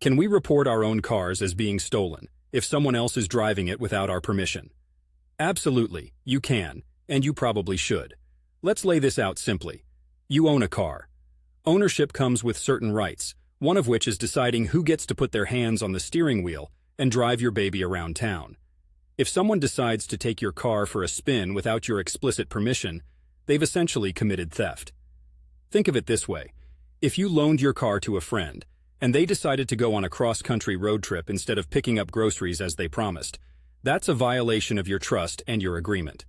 Can we report our own cars as being stolen if someone else is driving it without our permission? Absolutely, you can, and you probably should. Let's lay this out simply. You own a car. Ownership comes with certain rights, one of which is deciding who gets to put their hands on the steering wheel and drive your baby around town. If someone decides to take your car for a spin without your explicit permission, they've essentially committed theft. Think of it this way. If you loaned your car to a friend, and they decided to go on a cross-country road trip instead of picking up groceries as they promised, that's a violation of your trust and your agreement.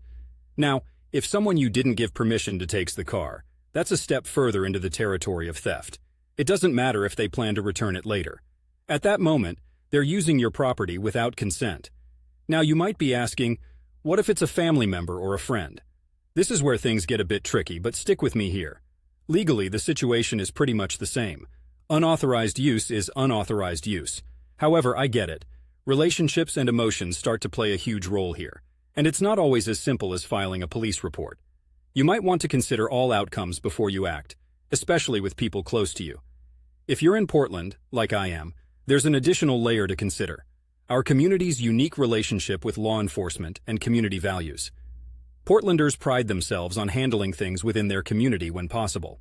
Now, if someone you didn't give permission to takes the car, that's a step further into the territory of theft. It doesn't matter if they plan to return it later. At that moment, they're using your property without consent. Now, you might be asking, what if it's a family member or a friend? This is where things get a bit tricky, but stick with me here. Legally, the situation is pretty much the same. Unauthorized use is unauthorized use. However, I get it. Relationships and emotions start to play a huge role here, and it's not always as simple as filing a police report. You might want to consider all outcomes before you act, especially with people close to you. If you're in Portland, like I am, there's an additional layer to consider: our community's unique relationship with law enforcement and community values. Portlanders pride themselves on handling things within their community when possible.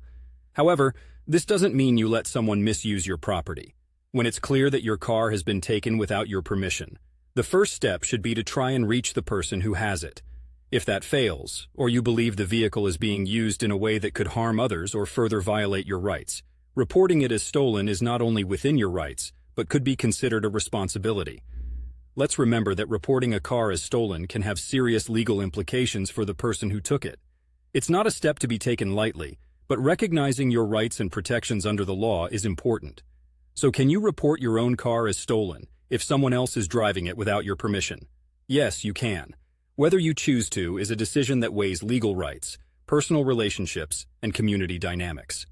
However, this doesn't mean you let someone misuse your property. When it's clear that your car has been taken without your permission, the first step should be to try and reach the person who has it. If that fails, or you believe the vehicle is being used in a way that could harm others or further violate your rights, reporting it as stolen is not only within your rights, but could be considered a responsibility. Let's remember that reporting a car as stolen can have serious legal implications for the person who took it. It's not a step to be taken lightly, but recognizing your rights and protections under the law is important. So can you report your own car as stolen if someone else is driving it without your permission? Yes, you can. Whether you choose to is a decision that weighs legal rights, personal relationships, and community dynamics.